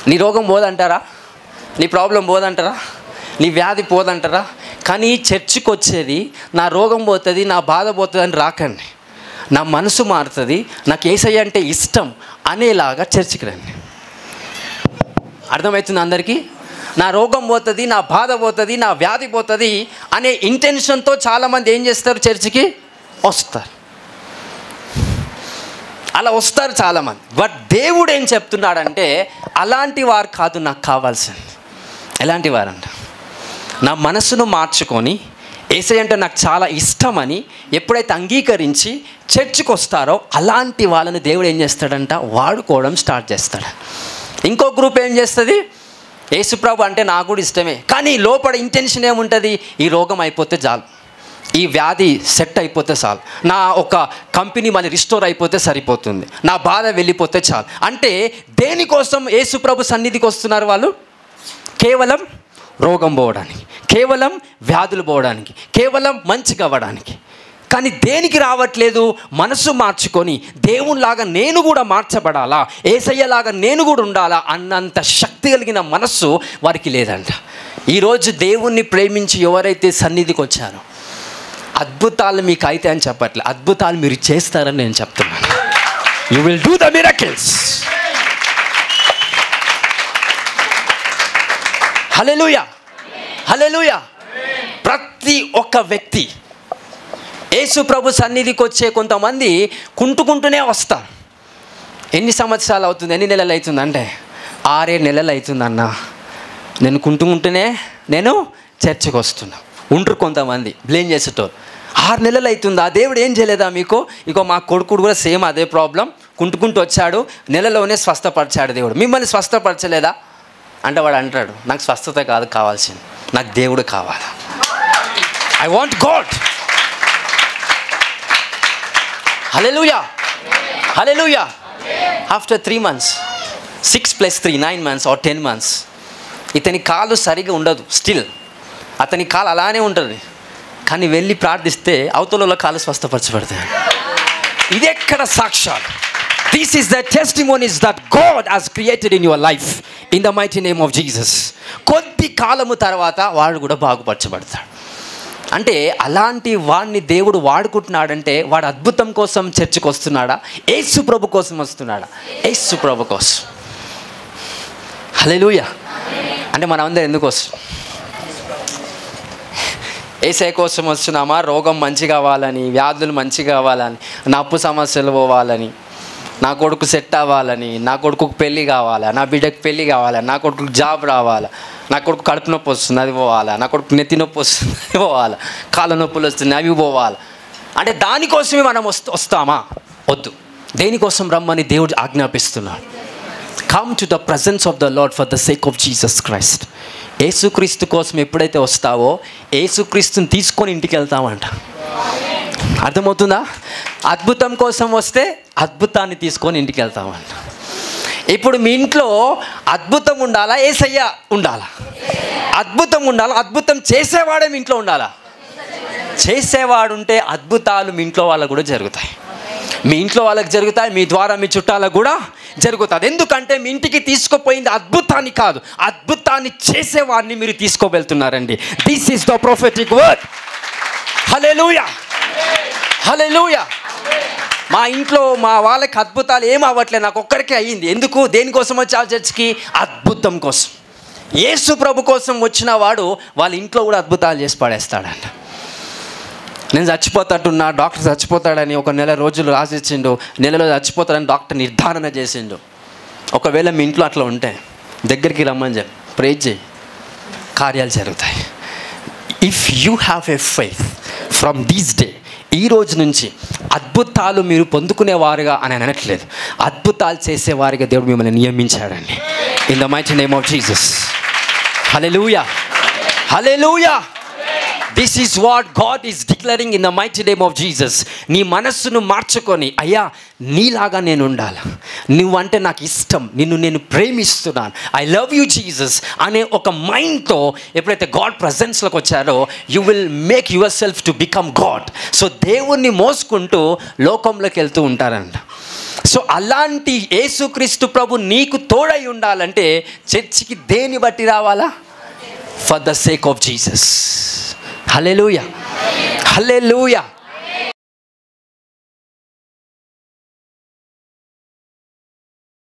నీ రోగం పోదంటారా? నీ ప్రాబ్లం పోదంటారా? నీ వ్యాధి పోదంటారా? కానీ చర్చికి వచ్చేది నా రోగం పోతుంది, నా బాధ పోతుంది అని రాకండి. నా మనసు మారుతుంది, నాకు యేసయ్య అంటే ఇష్టం అనేలాగా చర్చికి రండి. అర్థమవుతుంది అందరికీ? నా రోగం పోతుంది, నా బాధ పోతుంది, నా వ్యాధి పోతుంది అనే ఇంటెన్షన్తో చాలామంది ఏం చేస్తారు? చర్చికి వస్తారు. అలా వస్తారు చాలామంది. బట్ దేవుడు ఏం చెప్తున్నాడంటే అలాంటి వారు కాదు నాకు కావాల్సింది. ఎలాంటి వారంట? నా మనసును మార్చుకొని యేసయ్య అంటే నాకు చాలా ఇష్టమని ఎప్పుడైతే అంగీకరించి చర్చికి వస్తారో అలాంటి వాళ్ళని దేవుడు ఏం చేస్తాడంట? వాడుకోవడం స్టార్ట్ చేస్తాడు. ఇంకో గ్రూప్ ఏం చేస్తుంది? యేసుప్రభు అంటే నాకు కూడా ఇష్టమే, కానీ లోపల ఇంటెన్షన్ ఏముంటుంది? ఈ రోగం అయిపోతే చాలు, ఈ వ్యాధి సెట్ అయిపోతే చాలు, నా ఒక కంపెనీ మళ్ళీ రిస్టోర్ అయిపోతే సరిపోతుంది, నా బాధ వెళ్ళిపోతే చాలు. అంటే దేనికోసం యేసుప్రభు సన్నిధికి వస్తున్నారు వాళ్ళు? కేవలం రోగం పోవడానికి, కేవలం వ్యాధులు పోవడానికి, కేవలం మంచిగా అవ్వడానికి. కానీ దేనికి రావట్లేదు? మనసు మార్చుకొని దేవునిలాగా నేను కూడా మార్చబడాలా, యేసయ్యలాగా నేను కూడా ఉండాలా అన్నంత శక్తి కలిగిన మనస్సు వారికి లేదంట. ఈరోజు దేవుణ్ణి ప్రేమించి ఎవరైతే సన్నిధికి వచ్చారో అద్భుతాలు మీకు అయితే అని చెప్పట్లే, అద్భుతాలు మీరు చేస్తారని నేను చెప్తున్నాను. You will do the miracles. Hallelujah, hallelujah. ప్రతి ఒక్క వ్యక్తి యేసు ప్రభు సన్నిధికి వచ్చే కొంతమంది కుంటుకుంటూనే వస్తారు. ఎన్ని సంవత్సరాలు అవుతుంది, ఎన్ని నెలలు అవుతుంది అంటే 6-7 నెలలు అవుతుందన్న నేను కుంటుకుంటూనే నేను చర్చికి వస్తున్నా. ఉంటారు కొంతమంది బ్లేమ్ చేసేటోరు. 6 నెలలు అవుతుందా, దేవుడు ఏం చేయలేదా మీకు? ఇగో మా కొడుకుడు కూడా సేమ్ అదే ప్రాబ్లం, కుంటుకుంటూ వచ్చాడు, నెలలోనే స్వస్థపరిచాడు దేవుడు, మిమ్మల్ని స్వస్థపరచలేదా అంటే వాడు అంటాడు, నాకు స్వస్థత కాదు కావాల్సింది, నాకు దేవుడు కావాలి. I want God. Hallelujah, hallelujah. After 3 months, 6 + 3 9 months or 10 months ఇతని కాలు సరిగా ఉండదు, స్టిల్ అతని కాలు అలానే ఉంటుంది. కానీ వెళ్ళి ప్రార్థిస్తే అవతల కాలు స్వస్థపరచబడతాయి. ఇది ఎక్కడ సాక్ష్యాలు? This is the testimonies that God has created in your life in the mighty name of Jesus. కొద్ది కాలము తర్వాత వాడు కూడా బాగుపరచబడతాడు. అంటే అలాంటి వాడిని దేవుడు వాడుకుంటున్నాడంటే వాడు అద్భుతం కోసం చర్చకు వస్తున్నాడా, యేసు ప్రభు కోసం వస్తున్నాడా? యేసు ప్రభు కోసం. హల్లెలూయా. అంటే మనం అందరం ఎందుకు వస్తున్నాం? యేసయ్య కోసం వస్తున్నామా? రోగం మంచిగా అవ్వాలని, వ్యాధులు మంచిగా అవ్వాలని, నా అప్పు సమస్యలు పోవాలని, నా కొడుకు సెట్ అవ్వాలని, నా కొడుకుకు పెళ్ళి కావాలా, నా బిడ్డకు పెళ్ళి కావాలా, నా కొడుకుకు జాబ్ రావాలా, నా కొడుకు కడుపు నొప్పి వస్తుంది అది పోవాలా, నా కొడుకు నెత్తి నొప్పి వస్తుంది అది పోవాలా, కాళ్ళ నొప్పులు వస్తున్నాయి అవి పోవాలా. అంటే దానికోసమే మనం వస్తామా? వద్దు. దేనికోసం రమ్మని దేవుడు ఆజ్ఞాపిస్తున్నాడు. Come to the presence of the Lord for the sake of Jesus Christ. యేసుక్రీస్తు కోసం ఎప్పుడైతే వస్తావో యేసుక్రీస్తుని తీసుకొని ఇంటికి వెళ్తామంట. అర్థమవుతుందా? అద్భుతం కోసం వస్తే అద్భుతాన్ని తీసుకొని ఇంటికి వెళ్తామంట. ఇప్పుడు మీ ఇంట్లో అద్భుతం ఉండాలా, యేసయ్య ఉండాలా? అద్భుతం ఉండాలా? అద్భుతం చేసేవాడే మీ ఇంట్లో ఉండాలా? చేసేవాడు ఉంటే అద్భుతాలు మీ ఇంట్లో వాళ్ళకు కూడా జరుగుతాయి. మీ ఇంట్లో వాళ్ళకి జరుగుతాయి, మీ ద్వారా మీ చుట్టాలకు కూడా జరుగుతుంది. ఎందుకంటే మీ ఇంటికి తీసుకుపోయింది అద్భుతాన్ని కాదు, అద్భుతాన్ని చేసేవాడిని మీరు తీసుకోబెళ్తున్నారండి. This is the prophetic word. Hallelujah, hallelujah. మా ఇంట్లో మా వాళ్ళకి అద్భుతాలు ఏం అవ్వట్లేదు, నాకు ఒక్కడికే అయ్యింది. ఎందుకు? దేనికోసం వచ్చా చర్చికి? అద్భుతం కోసం. యేసు ప్రభు కోసం వచ్చిన వాడు వాళ్ళ ఇంట్లో కూడా అద్భుతాలు చేసి పడేస్తాడంట. నేను చచ్చిపోతాడున్నా, డాక్టర్ చచ్చిపోతాడని ఒక 1 నెల రోజులు రాసిచ్చిండు, నెలలో చచ్చిపోతాడని డాక్టర్ నిర్ధారణ చేసిండు. ఒకవేళ మీ ఇంట్లో అట్లా ఉంటే దగ్గరికి రమ్మని చెప్పి ప్రే చేయి, కార్యాలు జరుగుతాయి. If you have a faith from this day, ఈ రోజు నుంచి అద్భుతాలు మీరు పొందుకునేవారుగా అని అనట్లేదు, అద్భుతాలు చేసేవారిగా దేవుడు మిమ్మల్ని నియమించాడండి. In the mighty name of Jesus. Hallelujah, hallelujah. This is what God is declaring in the mighty name of Jesus. నీ మనస్సును మార్చుకొని, అయ్యా నీలాగా నేను ఉండాలి, నువ్వంటే నాకు ఇష్టం, నిన్ను నేను ప్రేమిస్తున్నాను, ఐ లవ్ యూ జీసస్ అనే ఒక మైండ్తో ఎప్పుడైతే గాడ్ ప్రజెన్స్లోకి వచ్చారో you will make your self to become God. So దేవుణ్ణి మోసుకుంటూ లోకంలోకి వెళ్తూ ఉంటారంట. సో అలాంటి యేసుక్రీస్తు ప్రభు నీకు తోడై ఉండాలంటే చర్చికి దేని బట్టి రావాలా? For the sake of Jesus. Hallelujah, hallelujah.